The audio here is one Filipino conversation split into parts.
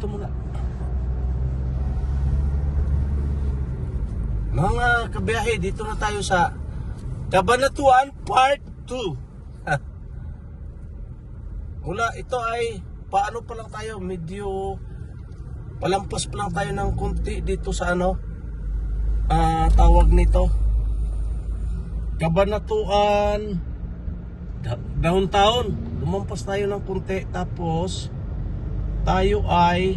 dito muna. Mga kabiyahe, dito na tayo sa Cabanatuan Part 2. Mula ito ay paano pa lang tayo, medyo palampas pa lang tayo ng konti dito sa tawag nito Cabanatuan downtown. Lumampas tayo ng konti, tapos tayo ay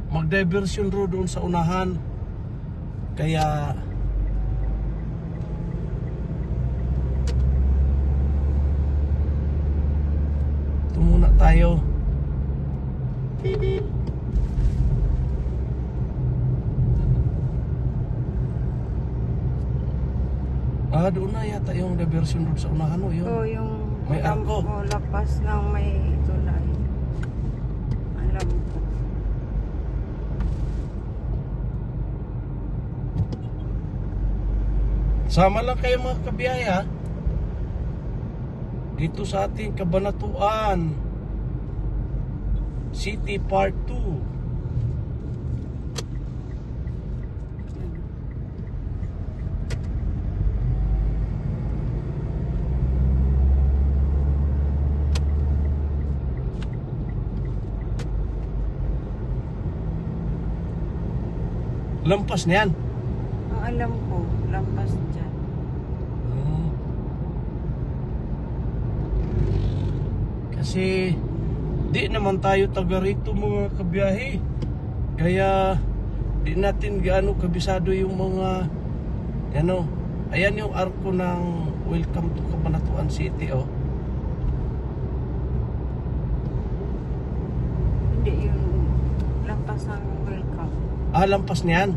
mag-diversion road doon sa unahan. Kaya ito muna tayo. Doon na yata yung diversion road sa unahan, no? Yun. Oo, yung may arko. lapas ng may tulay. Alam ko. Sama lang kayo mga kabiyahe, ha? Dito sa ating Cabanatuan City Part 2. Lampas na yan. Ang alam ko, lampas dyan. Kasi di naman tayo taga rito mga kabiyahe. Kaya di natin gaano kabisado yung mga ayan yung arko ng Welcome to Cabanatuan City, oh. Hindi yung lampas ng welcome. Lampas niyan.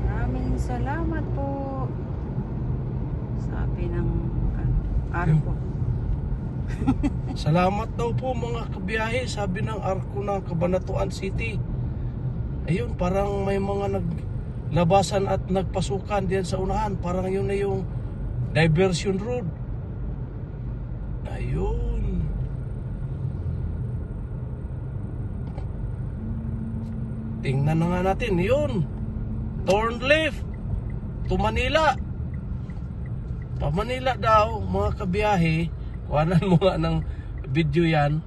Maraming salamat po. Sabi ng arko. Salamat daw po mga kabiyahe, sabi ng arko ng Cabanatuan City. Ayun, parang may mga naglabasan at nagpasukan diyan sa unahan. Parang yun na yung diversion road. Ayun. Tingnan na nga natin, yun. Thornleaf to Manila. Pa Manila daw mga kabiyahe. Kuhanan mo nga ng video yan.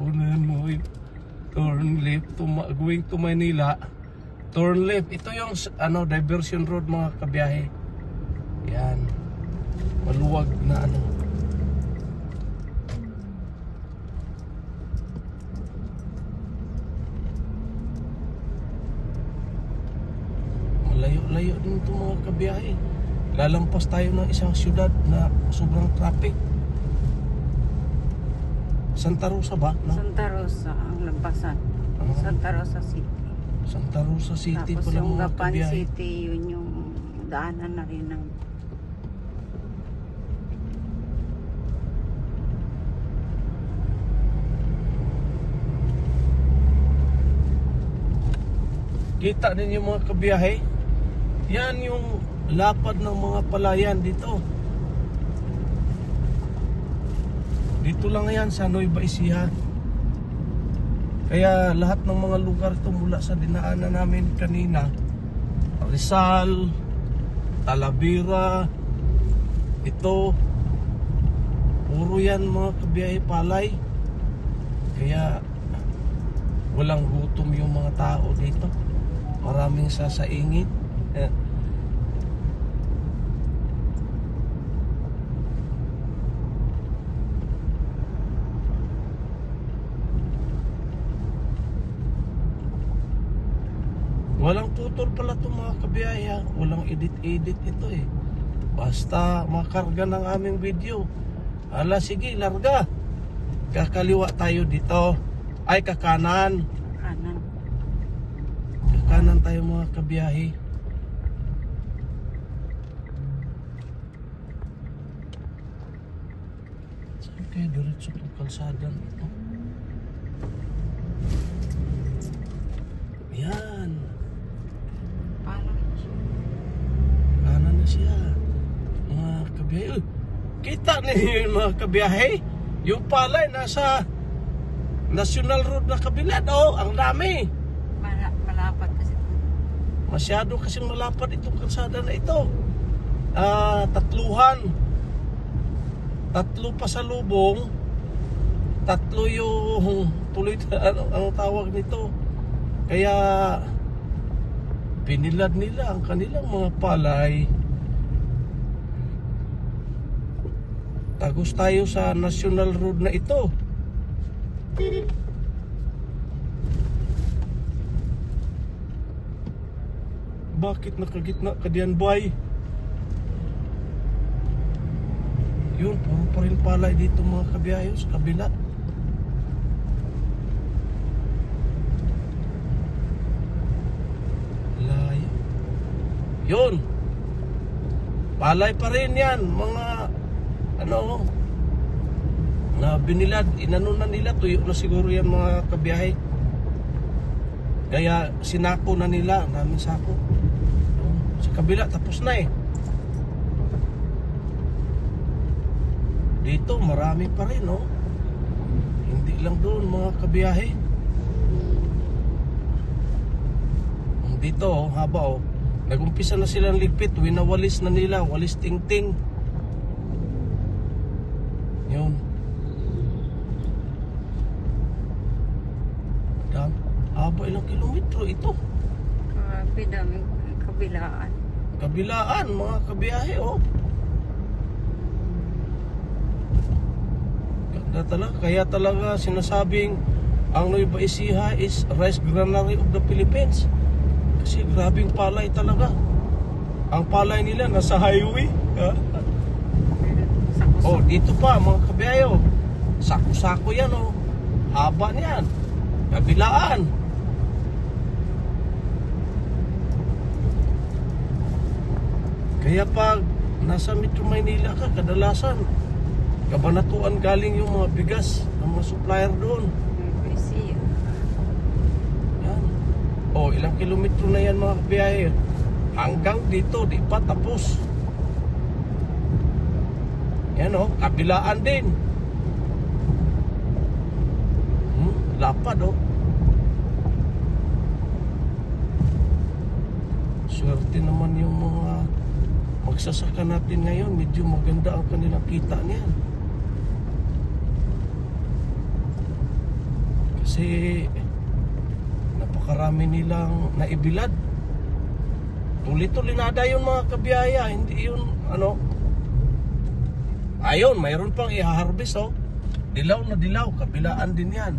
Kuhanan mo yung Thornleaf going to Manila. Thornleaf. Ito yung diversion road mga kabiyahe. Yan. Maluwag na Malayo-layo din ito mga kabiyahe. Lalampas tayo ng isang syudad na sobrang traffic. Santa Rosa ba? No? Santa Rosa ang lampasan. Santa Rosa City. Santa Rosa City Tapos pala yung mga Gapan kabiyahe. City, yun yung daanan na rin ng Kita ninyo mga kabiyahe. Yan yung lapad ng mga palayan dito. Dito lang yan sa Nueva Ecija. Kaya lahat ng mga lugar ito mula sa dinaanan namin kanina, Rizal, Talavera, ito puro yan mga kabiyahe palay. Kaya walang gutom yung mga tao dito. Maraming sasaingit. Walang tutol pala ito mga kabiyahe. Walang edit-edit ito eh. Basta makarga ng aming video. Ala, sige, larga. Kakaliwa tayo dito. Ay, kakanan. kanan. Kakanan tayo mga kabiyahe. Saan kaya diretso itong kalsada nito? Yan. Parang siya. Kanan na siya. Mga kabiyahe. Uy, kita ninyo yung mga kabiyahe. Yung palay nasa National Road na kabila. Oh, ang dami. Malapat kasi. Masyado kasing malapad itong kalsada na ito. Tatlo pa sa lubong. Tatlo yung tuloy ang tawag nito. Kaya pinilad nila ang kanilang mga palay. Tagos tayo sa National Road na ito. Bakit nakagitna ka diyan, boy? Yun, puro pa rin palay dito mga kabiyahe sa kabila. Layo. Yun. Palay pa rin yan, mga na binilad, inano na nila, tuyo na siguro yan mga kabiyahe. Kaya sinako na nila, namin sako. Sa kabila, tapos na eh. Dito, marami pa rin, no? Hindi lang doon, mga kabiyahe. Dito, haba, nag-umpisa na silang ligpit, winawalis na nila, walis ting-ting. Yun. Haba, ilang kilometro ito? Grabe, daming kabilaan. Kabilaan, mga kabiyahe, Ganda talaga. Kaya talaga sinasabing ang Nueva Ecija is rice granary of the Philippines. Kasi grabing palay talaga. Ang palay nila nasa highway. Dito pa mga kabiyahe, sako-sako yan, haba niyan. Kabilaan. Kaya pag nasa Metro Maynila ka, kadalasan Kabanatuan galing yung mga bigas ng mga supplier doon. Yan. Ilang kilometro na yan mga kabiyahe. Hanggang dito, di pa tapos. Yan kabilaan din. Lapad Swerte naman yung mga magsasaka natin ngayon. Medyo maganda ang kanilang kita niyan. Kasi napakarami nilang naibilad. Tuloy-tulinada yun mga kabiyaya. Hindi yun ayun, mayroon pang i-harvest Dilaw na dilaw, kabilaan din yan.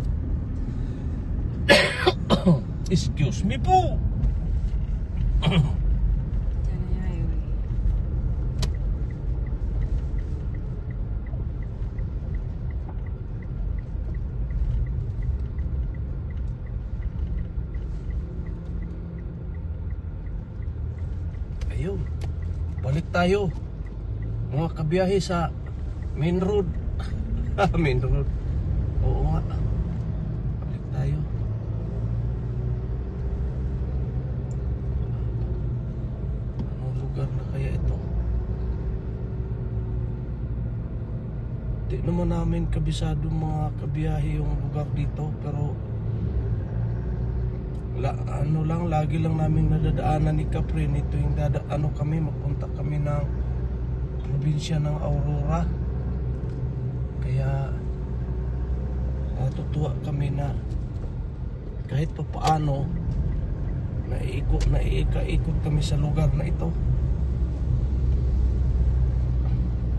Excuse me po. Ayun, balik tayo mga kabiyahe sa main road. Main road. Oo nga. Balik tayo. Anong lugar na kaya ito? Di naman namin kabisado mga kabiyahe yung lugar dito, pero lagi lang namin nadadaanan ni Caprin. Ito yung magpunta kami ng probinsya ng Aurora. Kaya natutuwa kami na kahit pa paano naiikot kami sa lugar na ito.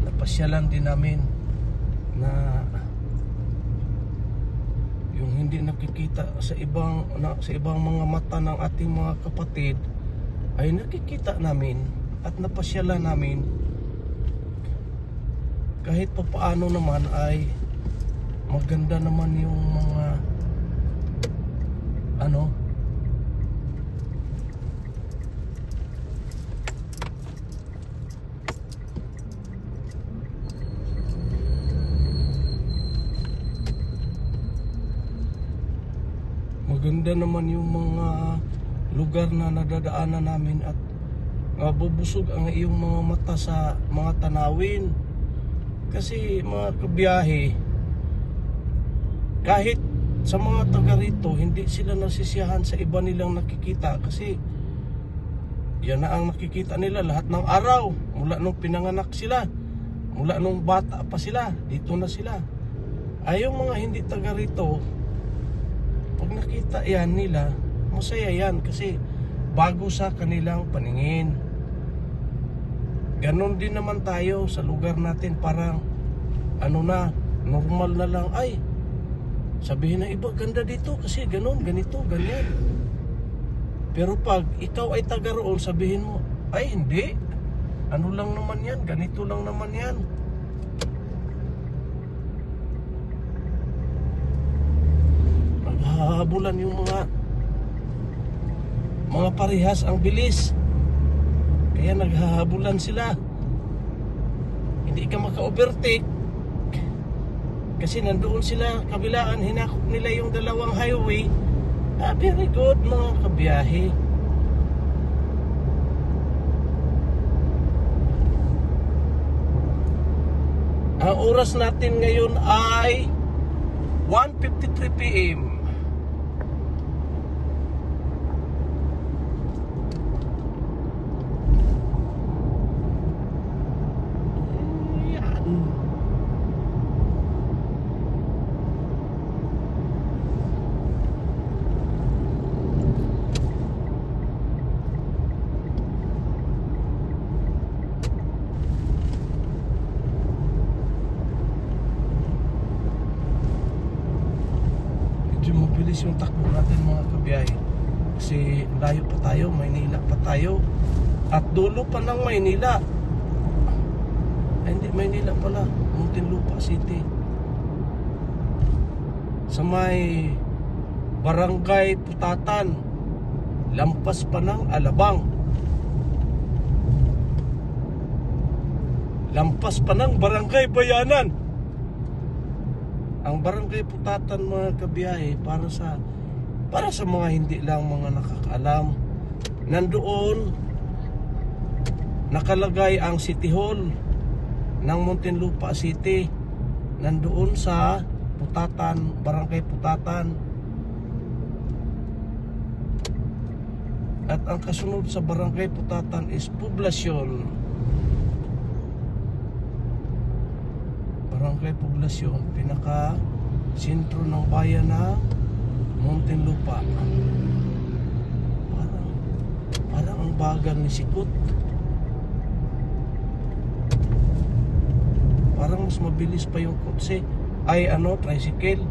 Napasyalan din namin na yung hindi nakikita sa ibang mga mata ng ating mga kapatid ay nakikita namin at napasyalan namin. Kahit pa paano naman ay maganda naman yung mga maganda naman yung mga lugar na nadadaanan namin at bubusog ang iyong mga mata sa mga tanawin. Kasi mga kabiyahe, kahit sa mga taga rito, hindi sila nasisiyahan sa iba nilang nakikita kasi yan na ang nakikita nila lahat ng araw, mula nung pinanganak sila, mula nung bata pa sila, dito na sila. Ay yung mga hindi taga rito, pag nakita yan nila, masaya yan kasi bago sa kanilang paningin. Ganon din naman tayo sa lugar natin, parang ano na, normal na lang. Ay, sabihin ng iba, ganda dito kasi ganon, ganito, ganyan. Pero pag ikaw ay taga roon, sabihin mo, ay hindi, ano lang naman yan, ganito lang naman yan. Naghahabulan yung mga parehas ang bilis. Kaya naghahabulan sila. Hindi ka maka-overtake kasi nandoon sila kabilaan, hinakop nila yung dalawang highway. Very good mga kabiyahe. Ang oras natin ngayon ay 1:53 PM. Mabilis yung takbo natin mga kabiyahe kasi layo pa tayo, Maynila pa tayo at dulo pa ng Maynila. Ay, hindi Maynila pala, Muntinlupa City, sa may Barangay Putatan, lampas pa ng Alabang, lampas pa ng Barangay Bayanan. Ang Barangay Putatan mga kabiyahe, para sa mga hindi lang mga nakakaalam, nandoon nakalagay ang City Hall ng Muntinlupa City, nandoon sa Putatan, Barangay Putatan. At ang kasunod sa Barangay Putatan is Poblasyon. Barangay Poblasyon, pinaka sentro ng bayan na Muntinlupa. Parang ang bagal ni Sikut. Parang mas mabilis pa yung kotse. Ay tricycle.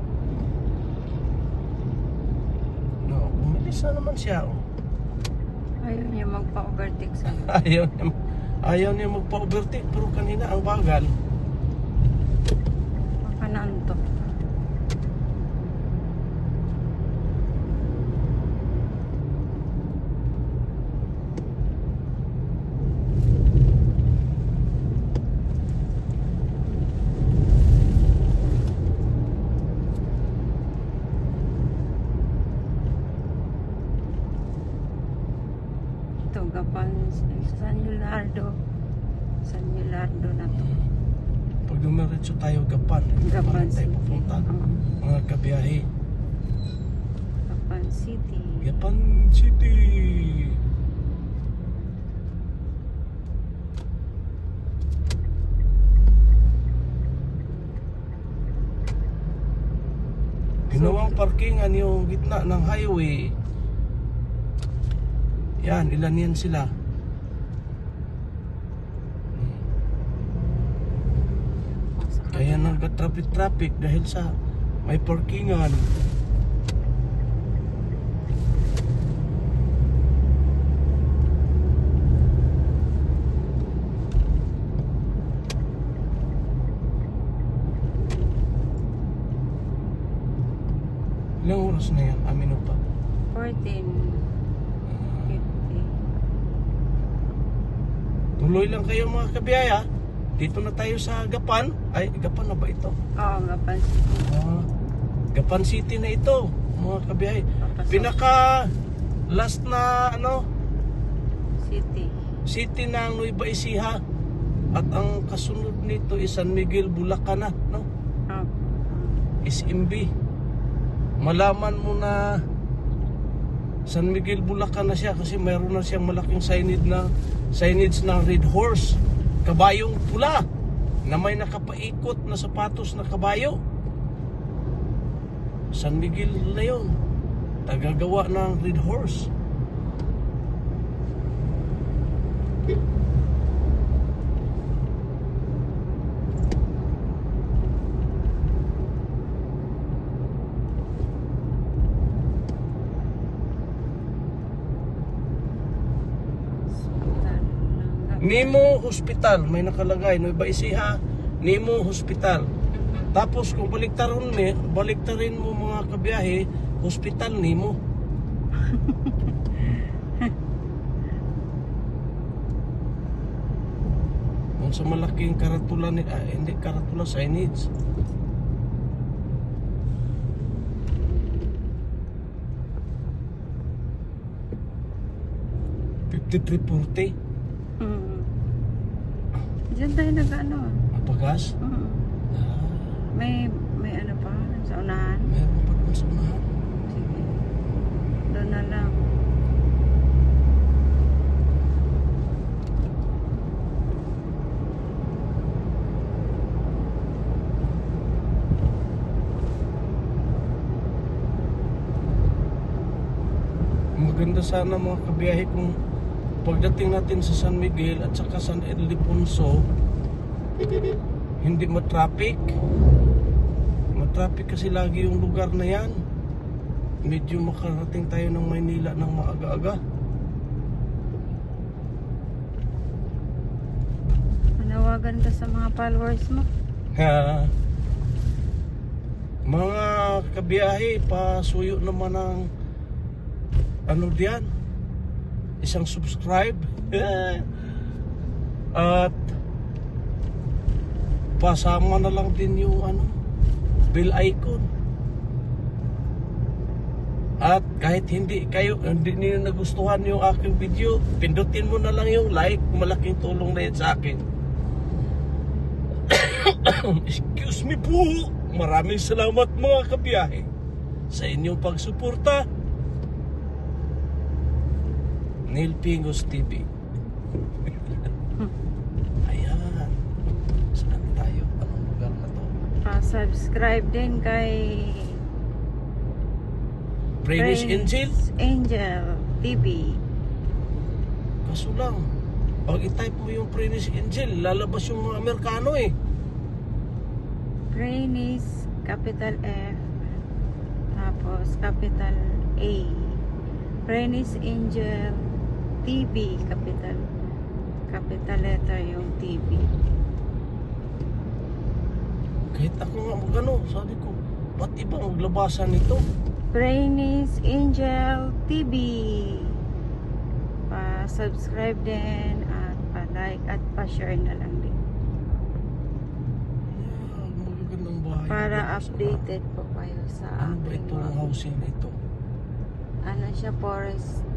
No, umilis na naman siya. Ayaw niya magpa-overtake sa Ayaw niya magpa-overtake, pero kanina ang bagal. Pananto. Ito, Gapan, San Leonardo na to. Pag dumiretso tayo Gapan tayo City. pupunta mga kabiyahe. Gapan City. Gapan City. Ginawang parkingan yung gitna ng highway. Yan, ilan yan sila. Kaya nagka-traffic dahil sa may parkingan. Ilang oras na yan? Minuto. 14:50. Tuloy lang kayo mga kabiyaya. Dito na tayo sa Gapan. Ay, Gapan na ba ito? Oo, Gapan City. Gapan City na ito. mga kabiyahe. Papasok. Pinaka last na City. city ng Nueva Ecija. At ang kasunod nito is San Miguel, Bulacan na, no? Oh. SMB. Malaman mo na San Miguel, Bulacan na siya kasi mayroon na siyang malaking signage na Red Horse, kabayong pula na may nakapaikot na sapatos na kabayo. San Miguel na yun, tagagawa ng Red Horse. Nemo Hospital, may nakalagay, Nueva Ecija, Nemo Hospital. Tapos kung baliktarin mo mga kabiyahe, Hospital Nemo. Kung sa malaking karatula, hindi karatula, signage. $53.40. Diyan tayo nag-ano. Mapagas? May ano pa sa unahan. Meron pa doon sa unahan. Sige. Doon na lang. Maganda sana mga kabiyahe kung pagdating natin sa San Miguel at saka San Ildefonso, hindi matraffic. Matraffic kasi lagi yung lugar na yan. Medyo makarating tayo ng Maynila ng maaga-aga. Manawagan ka sa mga followers mo. Mga kabiyahe, pasuyo naman ng diyan, isang subscribe at pasama na lang din yung bell icon. At kahit hindi niyo nagustuhan yung aking video, pindutin mo na lang yung like. Malaking tulong na yan sa akin. Excuse me po. Maraming salamat mga kabiyahe sa inyong pagsuporta. Neil Pingos TV. Ayan. Saan tayo? Anong lugar na to? Subscribe din kay Praise Angel? Angel TV. Kaso lang, pag i-type mo yung Praise Angel, lalabas yung mga Amerikano eh. Praise, capital F, tapos capital A. Praise Angel TV, capital letter yung TV. Kahit ako nga sabi ko, ba't ibang maglabasan nito? Praise Angel TV. Pa-subscribe din at pa-like at pa-share na lang din. Magagandang bahay. Para updated po kayo sa Ano ba aking itong mga- housing na ito? Ano siya, forest.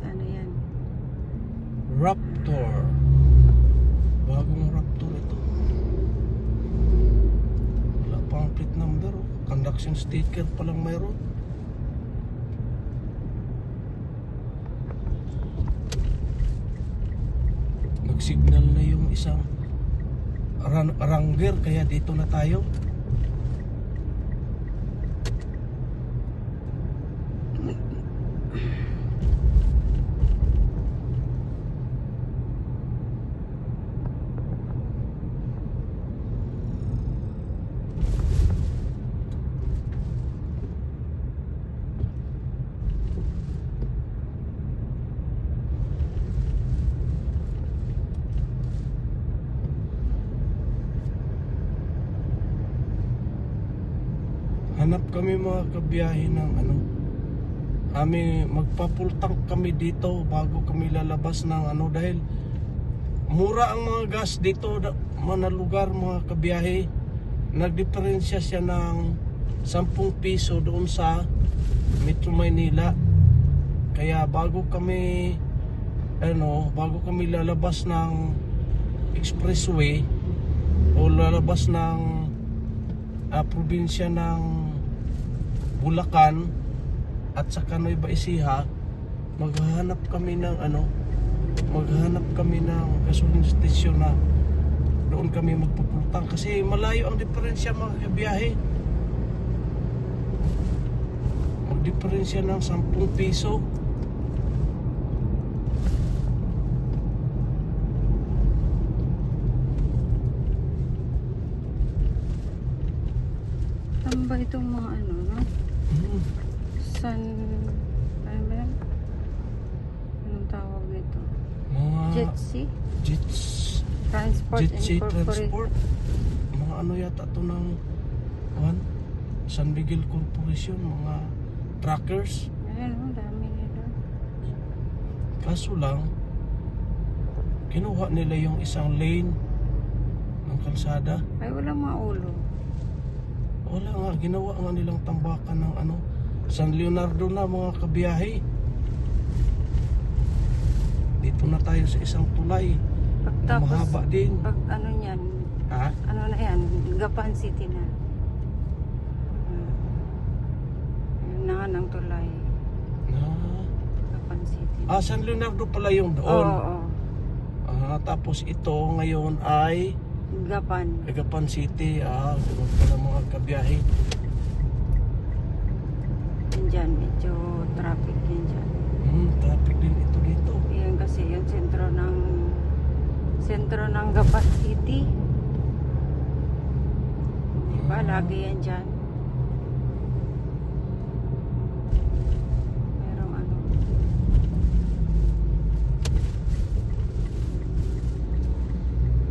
Ano yan? Raptor. Bagong Raptor ito. Wala pang plate number. Conduction sticker pa lang mayroon. Nag-signal na yung isang Ranger, kaya dito na tayo. Hanap kami mga kabiyahe ng magpa-full-tank kami dito bago kami lalabas ng dahil mura ang mga gas dito, mga lugar mga kabiyahe, nagdiferensya siya ng 10 piso doon sa Metro Maynila. Kaya bago kami lalabas ng expressway o lalabas ng probinsya ng Bulacan at saka Nueva Ecija, maghahanap kami ng gasoline station na doon kami magpupultang kasi malayo ang diferensya mga kabiyahe. Magdiferensya ng 10 piso. Saan ba itong mga no? Ano ba yan? Anong tawag nito? Mga Jetsi? Transport Jetsi Incorporated. Transport. Mga yata to ng San Miguel Corporation, mga truckers. Ayan, dami nila. Kaso lang, kinuha nila yung isang lane ng kalsada. Ay, walang maulo. Wala nga, ginawa nga nilang tambakan ng San Leonardo na mga kabiyahe. Dito na tayo sa isang tulay. Pagtapos, Mahaba din. pag niyan, Ha? ano na yan, Gapan City na. Yun na nga ng tulay. Gapan City. San Leonardo pala yung Oo, doon. oo. Tapos ito ngayon ay Gapan. Agapan City. Ganun pala mga kabiyahe. Yun dyan, medyo traffic yan dyan. Traffic din ito dito. Yan kasi yung sentro ng Gapan City. Diba, lagi yan dyan. Merong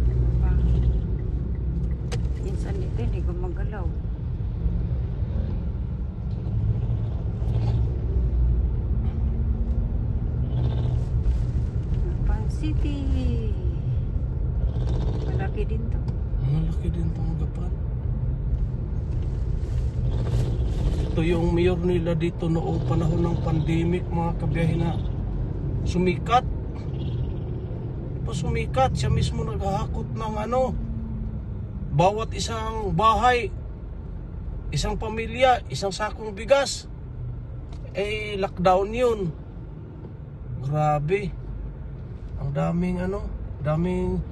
diba? Minsan dito hindi gumagalaw. Gapan City. Malaki din to. Malaki din itong Agapan. Ito yung mayor nila dito noong panahon ng pandemic mga kabiyahe na sumikat. Sumikat, siya mismo naghahakot ng bawat isang bahay, isang pamilya, isang sakong bigas. Lockdown yun. Grabe. Ang daming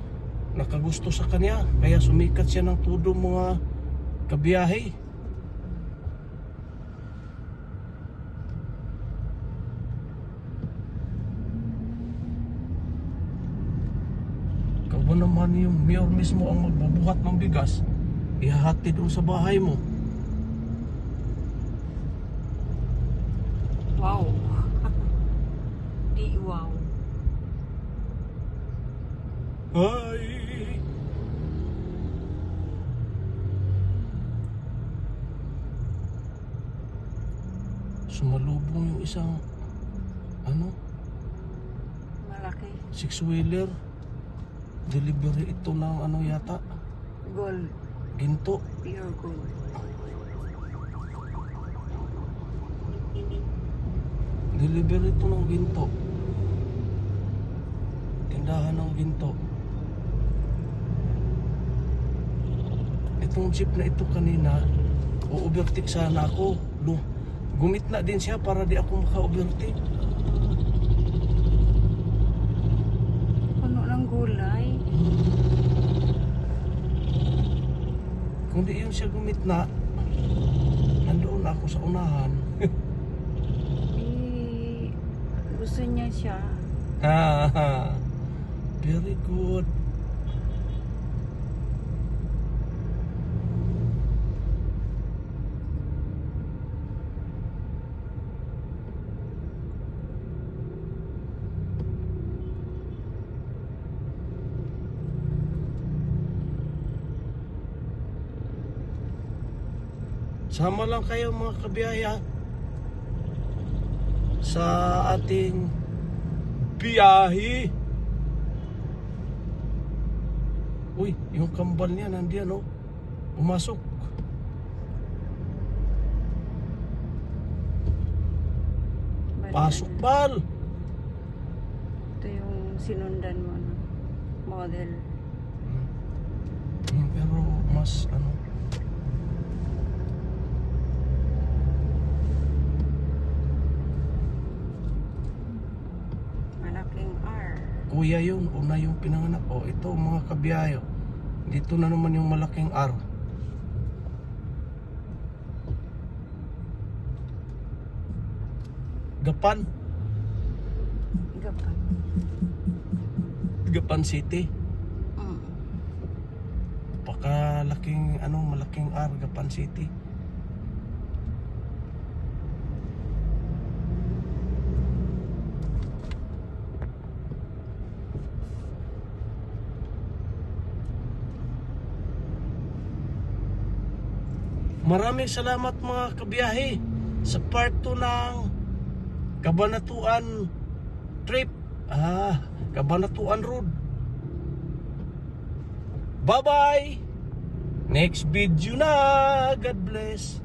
nakagusto sa kanya. Kaya sumikat siya ng todo mga kabiyahe. Ikaw ba naman yung mayor mismo ang magbubuhat ng bigas, ihahati doon sa bahay mo? Wow. Di wow. Ay! Sumalubong yung isang Malaki. 6-wheeler. Delivery ito ng yata, Gold. ginto. Pure gold. Delivery ito ng ginto. Tindahan ng ginto. Itong jeep na ito kanina, o-overtake sana ako. Gumit na din siya para di ako maka-overtake. Puno ng gulay. Kung di yun siya gumit na, nandoon ako sa unahan. Gusto niya siya. Very good. Sama lang kayo mga kabiyaya sa ating biyahe. Uy, yung kambal niya nandiyan oh. Pumasok. Bali, Pasok ano, bal. ito yung sinundan mo, no? Model. Pero mas ano. Malaking R. Kuya yun, una yung pinanganak. O ito mga kabiyayo. Dito na naman yung malaking R. Gapan. Gapan. Gapan City. Mm. Pakalaking ano, malaking R, Gapan City. Maraming salamat mga kabiyahe sa part 2 ng Cabanatuan trip. Cabanatuan Road. Bye-bye! Next video na! God bless!